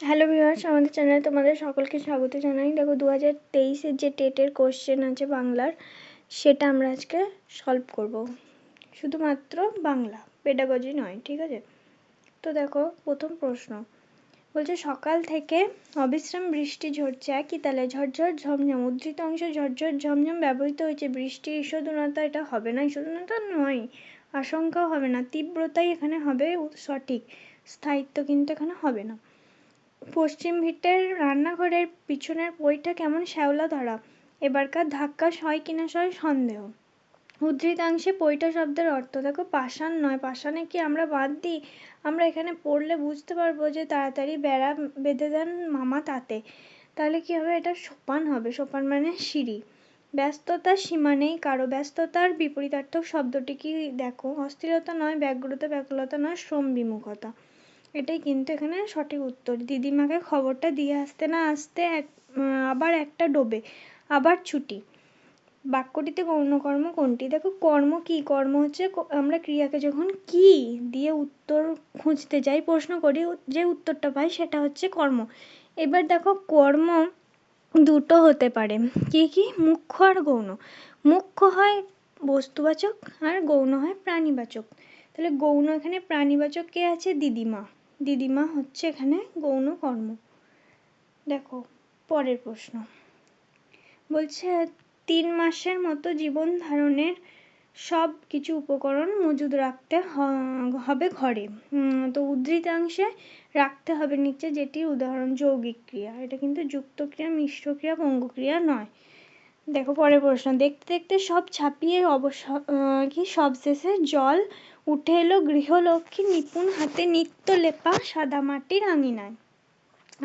Hello viewers, আমাদের চ্যানেলে তোমাদের সকলকে স্বাগত জানাই। দেখো 2023-এর যে টেটের কোশ্চেন আছে বাংলার, সেটা আমরা আজকে সলভ করব। শুধুমাত্র বাংলা, পেডাগজি নয়, ঠিক আছে? তো দেখো প্রথম প্রশ্ন বলছে, সকাল থেকে অবিশ্রাম বৃষ্টি ঝরছে একই তালে ঝরঝর ঝমঝম। উদ্ধৃত অংশে ঝরঝর ঝমঝম ব্যবহৃত হয়েছে। বৃষ্টির ঈষদুনতা এটা হবে না, ঈষদুনতা নয়, আশঙ্কাও হবে না, তীব্রতাই এখানে হবে সঠিক, স্থায়িত্ব কিন্তু এখানে হবে না। পশ্চিম ভিটের রান্নাঘরের পিছনের পইটা কেমন শ্যাওলা ধরা। এবারকার ধাক্কা সয় কিনা সয় সন্দেহ। উদ্ধৃতাংশে পইটা শব্দের অর্থ দেখো, পাষাণ নয়। পাষাণে কি আমরা বাদ দিই? আমরা এখানে পড়লে বুঝতে পারবো যে তাড়াতাড়ি বেড়া বেঁধে দেন মামা তাতে। তাহলে কি হবে? এটা সোপান হবে। সোপান মানে সিঁড়ি। ব্যস্ততার সীমা নেই কারো। ব্যস্ততার বিপরীতার্থক শব্দটি কি দেখো, অস্থিরতা নয়, ব্যগ্রতা, ব্যাকুলতা নয়, শ্রম বিমুখতা। এটাই কিন্তু এখানে সঠিক উত্তর। দিদিমাকে খবরটা দিয়ে আসতে না আসতে আবার একটা ডোবে, আবার ছুটি। বাক্যটিতে গৌণকর্ম কোনটি? দেখো কর্ম কি? কর্ম হচ্ছে আমরা ক্রিয়াকে যখন কি দিয়ে উত্তর খুঁজতে যাই, প্রশ্ন করি, যে উত্তরটা পাই সেটা হচ্ছে কর্ম। এবার দেখো কর্ম দুটো হতে পারে। কি কি? মুখ্য আর গৌণ। মুখ্য হয় বস্তুবাচক আর গৌণ হয় প্রাণীবাচক। তাহলে গৌণ এখানে প্রাণীবাচক কে আছে? দিদিমা। দিদিমা হচ্ছে এখানে গৌণ কর্ম। দেখো পরের প্রশ্ন বলছে, 3 মাসের মতো জীবন ধারণের সব কিছু উপকরণ মজুদ রাখতে হবে ঘরে। তো উদ্ধৃতাংশে রাখতে হবে নিচে যেটির উদাহরণ। যৌগিক ক্রিয়া। এটা কিন্তু যুক্ত ক্রিয়া, মিশ্র ক্রিয়া, পঙ্গু ক্রিয়া নয়। দেখো পরের প্রশ্ন, দেখতে দেখতে সব ছাপিয়ে কি সবশেষে জল উঠে এলো গৃহলক্ষ্মী নিপুণ হাতে নিত্য লেপা সাদামাটির আঙিনায়।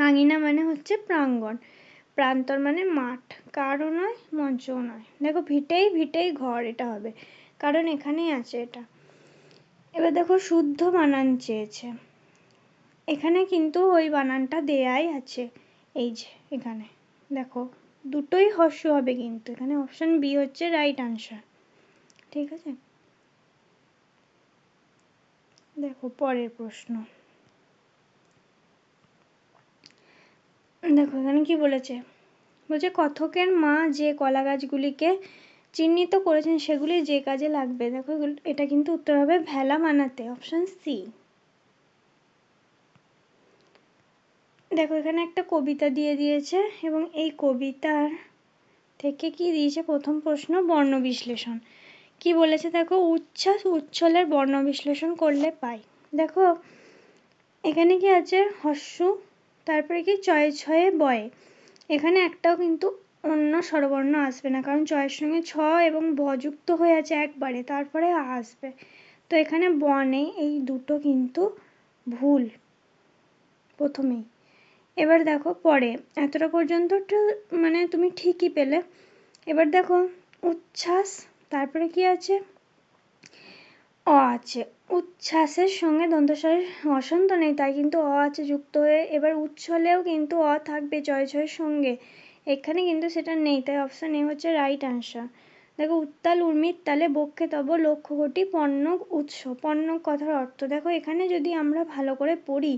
আঙিনা মানে হচ্ছে প্রাঙ্গণ, প্রান্তর মানে মাঠ, কারও নয়, মঞ্চও নয়। দেখো ভিটেই ভিটেই ঘর, এটা হবে, কারণ এখানেই আছে এটা। এবার দেখো শুদ্ধ বানান চেয়েছে। এখানে কিন্তু ওই বানানটা দেয়াই আছে, এই যে এখানে দেখো দুটোই হর্ষ হবে, কিন্তু এখানে অপশন বি হচ্ছে রাইট আনসার, ঠিক আছে? দেখো পরের প্রশ্ন, দেখো এখানে কি বলেছে, বলছে কথকের মা যে কলা গাছগুলিকে চিহ্নিত করেছেন সেগুলি যে কাজে লাগবে। দেখো এটা কিন্তু উত্তর হবে ভেলা বানাতে, অপশন সি। দেখো এখানে একটা কবিতা দিয়ে দিয়েছে এবং এই কবিতার থেকে কি দিয়েছে, প্রথম প্রশ্ন বর্ণ বিশ্লেষণ। কি বলেছে দেখো, উচ্ছ্বাস উচ্ছলের বর্ণ বিশ্লেষণ করলে পাই। দেখো এখানে কি আছে, হস্যু, তারপরে কি চয়ে ছয়ে বয়ে। এখানে একটাও কিন্তু অন্য স্বরবর্ণ আসবে না, কারণ চয়ের সঙ্গে ছ এবং ব যুক্ত হয়ে আছে একবারে, তারপরে আ আসবে। তো এখানে ব নেই, এই দুটো কিন্তু ভুল প্রথমেই। এবার দেখো পরে, এতটা পর্যন্ত মানে তুমি ঠিকই পেলে। এবার দেখো উচ্ছ্বাস, তারপরে কি আছে, অ আছে। উচ্ছ্বাসের সঙ্গে দন্তস্বরের অসন্ত নেই, তাই কিন্তু অ আছে যুক্ত হয়ে। এবার উচ্ছলেও কিন্তু অ থাকবে চয় ছয়ের সঙ্গে, এখানে কিন্তু সেটা নেই, তাই অপশন এ হচ্ছে রাইট আনসার। দেখো উত্তাল উর্মির তালে বক্ষে তব লক্ষ কোটি পণ্য উৎস। পণ্য কথার অর্থ দেখো, এখানে যদি আমরা ভালো করে পড়ি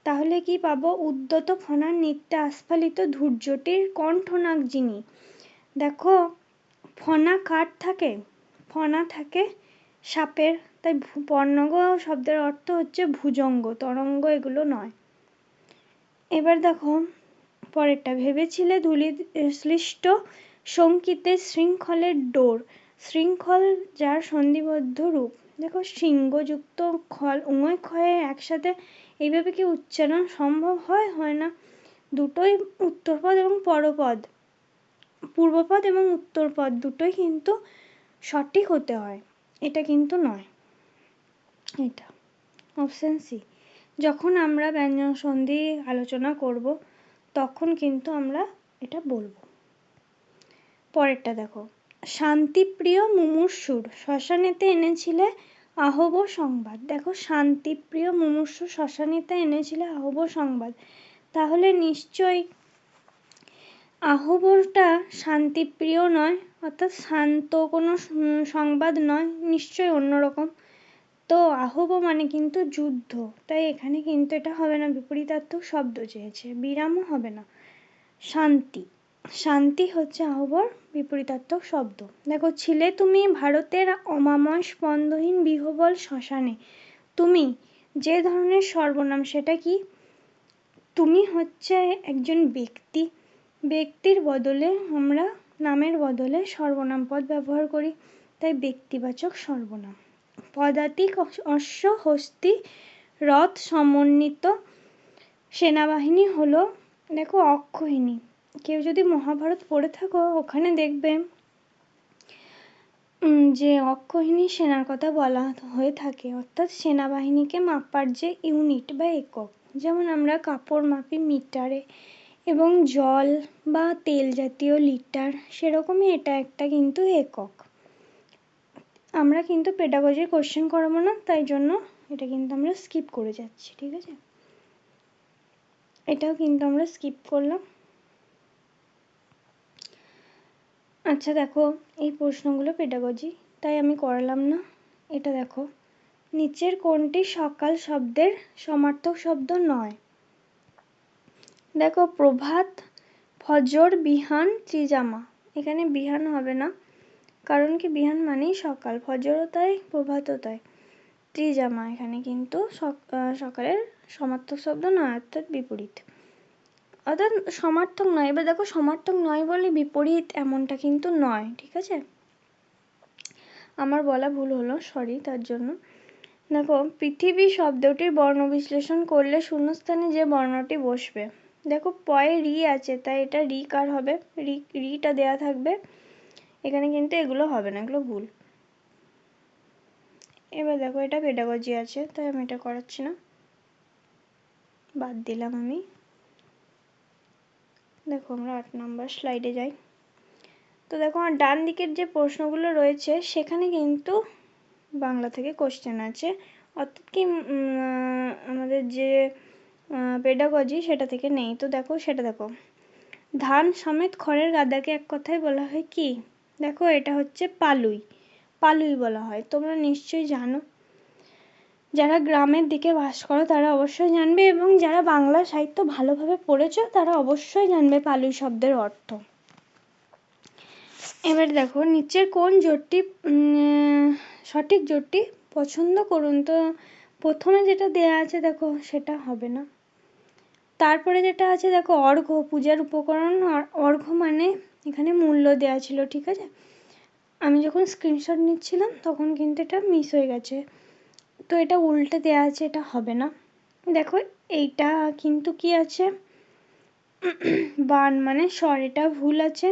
তাহলে কি পাবো, উদ্যত ফণার নৃত্যে আস্ফালিত ধৈর্যটির কণ্ঠনাক যিনি। দেখো ফণা কার থাকে? ফণা থাকে সাপের, তাই পর্ণগ শব্দের অর্থ হচ্ছে ভুজঙ্গ, তরঙ্গ এগুলো নয়। এবার দেখো পরেরটা, ভেবেছিলে ধূলি শ্লিষ্ট শঙ্কিতে শৃঙ্খলের ডোর। শৃঙ্খল যার সন্ধিবদ্ধ রূপ। দেখো শৃঙ্গযুক্ত খল উভয় ক্ষয়ে একসাথে এইভাবে কি উচ্চারণ সম্ভব হয়? হয় না। দুটোই উত্তরপদ এবং পরপদ, পূর্বপদ এবং উত্তরপদ দুটোই কিন্তু সঠিক হতে হয়, এটা কিন্তু নয়, এটা অপশন সি। যখন আমরা ব্যঞ্জন সন্ধি আলোচনা করব তখন কিন্তু আমরা এটা বলবো। পরেরটা দেখো, শান্তিপ্রিয় মুমূর্ষুর শ্মশানেতে এনেছিলে আহব সংবাদ। দেখো শান্তিপ্রিয় মুমূর্ষু শ্মশানেতে এনেছিলে আহব সংবাদ, তাহলে নিশ্চয়ই আহবটা শান্তিপ্রিয় নয়, অর্থাৎ শান্ত কোনো সংবাদ নয়, নিশ্চয়ই অন্যরকম। তো আহব মানে কিন্তু যুদ্ধ, তাই এখানে কিন্তু এটা হবে না, বিপরীতার্থক শব্দ চেয়েছে। বিরামও হবে না। শান্তি, শান্তি হচ্ছে আহবর বিপরীতার্থক শব্দ। দেখো, ছিলে তুমি ভারতের অমাময় স্পন্দহীন বিহ্বল শ্মশানে। তুমি যে ধরনের সর্বনাম, সেটা কি? তুমি হচ্ছে একজন ব্যক্তি, ব্যক্তির বদলে আমরা নামের বদলে সর্বনাম পদ ব্যবহার করি, তাই ব্যক্তিবাচক সর্বনাম। পদাতিক অশ্ব হস্তি রথ সমন্বিত সেনাবাহিনী হলো, দেখো, অক্ষৌহিণী। কেউ যদি মহাভারত পড়ে থাকো, ওখানে দেখবে যে অক্ষৌহিণী সেনার কথা বলা হয়ে থাকে, অর্থাৎ সেনাবাহিনীকে মাপার যে ইউনিট বা একক, যেমন আমরা কাপড় মাপি মিটারে এবং জল বা তেল জাতীয় লিটার, সেরকমই এটা একটা কিন্তু একক। আমরা কিন্তু পেডাগজির কোশ্চেন করাবো না, তাই জন্য এটা কিন্তু আমরা স্কিপ করে যাচ্ছি, ঠিক আছে? এটাও কিন্তু আমরা স্কিপ করলাম। আচ্ছা দেখো, এই প্রশ্নগুলো পেডাগজি, তাই আমি করালাম না। এটা দেখো, নিচের কোনটি সকাল শব্দের সমার্থক শব্দ নয়? দেখো, প্রভাত, ফজর, বিহান, ত্রিজামা। এখানে বিহান হবে না, কারণ কি বিহান মানেই সকাল, ফজরও তাই, প্রভাতও তাই। ত্রিজামা এখানে কিন্তু সকালের সমার্থক শব্দ নয়, অর্থাৎ বিপরীত, অর্থাৎ সমার্থক নয়। এবার দেখো, সমার্থক নয় বলে বিপরীত এমনটা কিন্তু নয়, ঠিক আছে? আমার বলা ভুল হলো, সরি তার জন্য। দেখো, পৃথিবী শব্দটির বর্ণ বিশ্লেষণ করলে শূন্যস্থানে যে বর্ণটি বসবে, দেখো পয়ে রি আছে, তাই এটা রি কার হবে? রিটা দেয়া থাকবে এখানে, কিন্তু এগুলো হবে না, এগুলো ভুল। এবার দেখো, এটা পেডাগজি আছে, তাই আমি এটা করাচ্ছি না, বাদ দিলাম আমি। দেখো, আমরা 8 নম্বর স্লাইডে যাই। তো দেখো, আমার ডান দিকের যে প্রশ্নগুলো রয়েছে, সেখানে কিন্তু বাংলা থেকে কোশ্চেন আছে, অর্থাৎ কি আমাদের যে পেডাগজি সেটা থেকে নেই। তো দেখো, সেটা দেখো, ধান সমেত খড়ের গাদাকে এক কথায় বলা হয় কি? দেখো, এটা হচ্ছে পালুই, পালুই বলা হয়। তোমরা নিশ্চয়ই জানো, যারা গ্রামের দিকে বাস করো তারা অবশ্যই জানবে, এবং যারা বাংলা সাহিত্য ভালোভাবে পড়েছো তারা অবশ্যই জানবে পালুই শব্দের অর্থ। এবার দেখো, নিচের কোন জোটটি সঠিক জোটটি পছন্দ করুন। তো প্রথমে যেটা দেয়া আছে দেখো, সেটা হবে না। তারপরে যেটা আছে দেখো, অর্ঘ্য, পূজার উপকরণ। অর্ঘ্য মানে এখানে মূল্য দেয়া ছিল, ঠিক আছে? আমি যখন স্ক্রিনশট নিচ্ছিলাম তখন কিন্তু এটা মিস হয়ে গেছে, তো এটা উল্টে দেয়া আছে, এটা হবে না। দেখো, এইটা কিন্তু কি আছে, বান মানে স্বর, এটা ভুল আছে।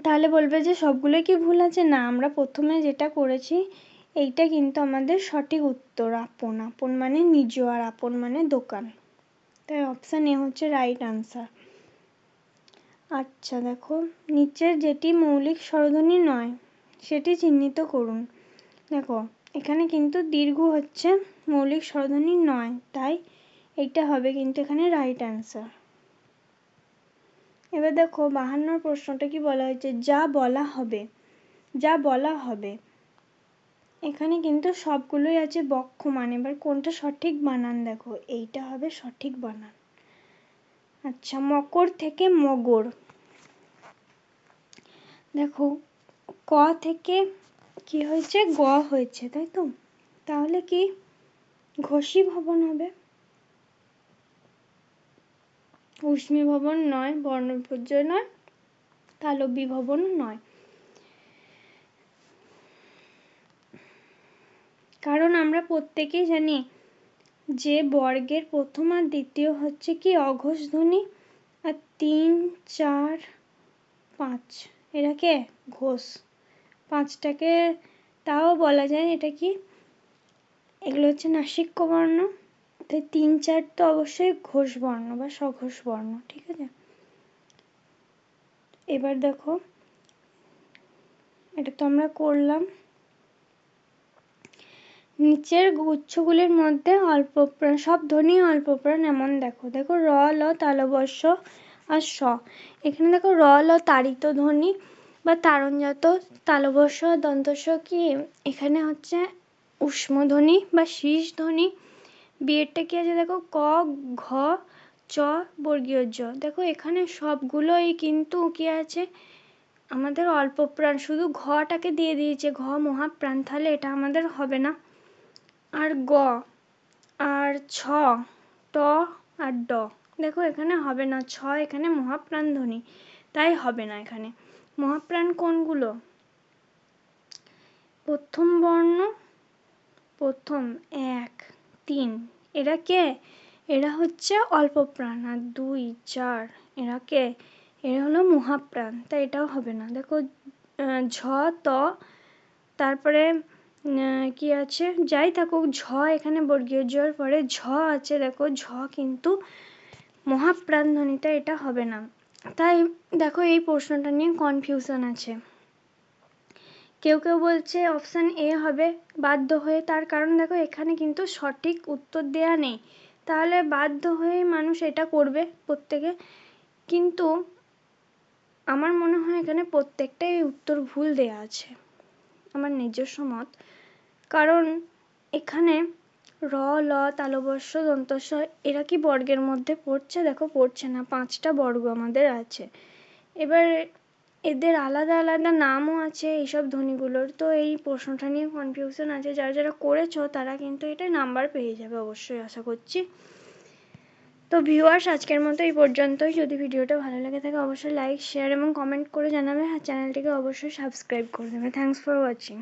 তাহলে বলবে যে সবগুলোই কি ভুল আছে? না, আমরা প্রথমে যেটা করেছি এইটা কিন্তু আমাদের সঠিক উত্তর। আপন, আপন মানে নিজ, আর আপন মানে দোকান, তাই অপশান এ হচ্ছে রাইট আনসার। আচ্ছা দেখো, নিচের যেটি মৌলিক স্বরধ্বনি নয় সেটি চিহ্নিত করুন। দেখো, এখানে কিন্তু দীর্ঘ হচ্ছে মৌলিক স্বরধ্বনি নয়, তাই এইটা হবে কিন্তু এখানে রাইট আনসার। এবার দেখো, 52 প্রশ্নটা কি বলা হয়েছে? যা বলা হবে, যা বলা হবে। এখানে কিন্তু সবগুলোই আছে বক্ষমান। এবার কোনটা সঠিক বানান? দেখো, এইটা হবে সঠিক বানান। আচ্ছা, মকর থেকে মগর। দেখো, ক থেকে কি হয়েছে? গ হয়েছে, তাই তো? তাহলে কি ঘষি ভবন হবে? উষ্মী ভবন নয়, বর্ণপর্যায় নয়, তালব্য ভবন নয়, কারণ আমরা প্রত্যেকেই জানি যে বর্গের প্রথম আর দ্বিতীয় হচ্ছে কি অঘোষ ধ্বনি, আর 3, 4, 5 এটাকে ঘোষ, 5টাকে তাও বলা যায় এটা কি, এগুলো হচ্ছে নাসিক্য বর্ণ, তাই 3, 4 তো অবশ্যই ঘোষ বর্ণ বা সঘোষ বর্ণ, ঠিক আছে? এবার দেখো, এটা তো আমরা করলাম। নিচের গুচ্ছগুলির মধ্যে অল্প প্রাণ, সব ধ্বনি অল্প প্রাণ এমন দেখো। দেখো, র, ল, তালব্য শ আর স। এখানে দেখো, র, ল তাড়িত ধ্বনি বা তারণজাত তালব্য দন্তস্ব কি এখানে হচ্ছে ঊষ্মধ্বনি বা শীষ ধ্বনি। বিয়েরটা কি আছে দেখো ক ঘ চ বর্গীয় জ। দেখো এখানে সবগুলোই কিন্তু কি আছে আমাদের অল্প প্রাণ, শুধু ঘটাকে দিয়ে দিয়েছে ঘ মহাপ্রাণ, তাহলে এটা আমাদের হবে না। আর গ আর ছ ট আর ড, দেখো এখানে হবে না, ছ এখানে মহাপ্রাণ ধ্বনি, তাই হবে না এখানে। মহাপ্রাণ কোনগুলো? প্রথম বর্ণ, প্রথম 1 3 এরা কে? এরা হচ্ছে অল্প প্রাণ। আর 2 4 এরা কে? এরা হলো মহাপ্রাণ, তাই এটাও হবে না। দেখো ঝ ত, তারপরে কি আছে যাই থাকুক ঝ এখানে বর্গীয় জর পরে ঝ আছে, দেখো ঝ কিন্তু মহাপ্রাণ ধ্বনিটা, এটা হবে না। তাই দেখো এই প্রশ্নটা নিয়ে কনফিউশন আছে। কেউ কেউ বলছে অপশান এ হবে বাধ্য হয়ে, তার কারণ দেখো এখানে কিন্তু সঠিক উত্তর দেয়া নেই, তাহলে বাধ্য হয়ে মানুষ এটা করবে প্রত্যেকে। কিন্তু আমার মনে হয় এখানে প্রত্যেকটাই উত্তর ভুল দেয়া আছে, আমার নিজস্ব মত। কারণ এখানে র ল তালব্য দন্তস্ব এরা কি বর্গের মধ্যে পড়ছে? দেখো পড়ছে না, 5টা বর্গ আমাদের আছে। এবার এদের আলাদা আলাদা নামও আছে এইসব ধ্বনিগুলোর, তো এই প্রশ্নটা নিয়ে কনফিউশন আছে। যারা যারা করেছো তারা কিন্তু এটা নাম্বার পেয়ে যাবে অবশ্যই, আশা করছি। তো ভিউয়ার্স আজকের মতো এই পর্যন্তই। যদি ভিডিওটা ভালো লেগে থাকে অবশ্যই লাইক শেয়ার এবং কমেন্ট করে জানাবে, আর চ্যানেলটিকে অবশ্যই সাবস্ক্রাইব করে দেবে। Thanks for watching.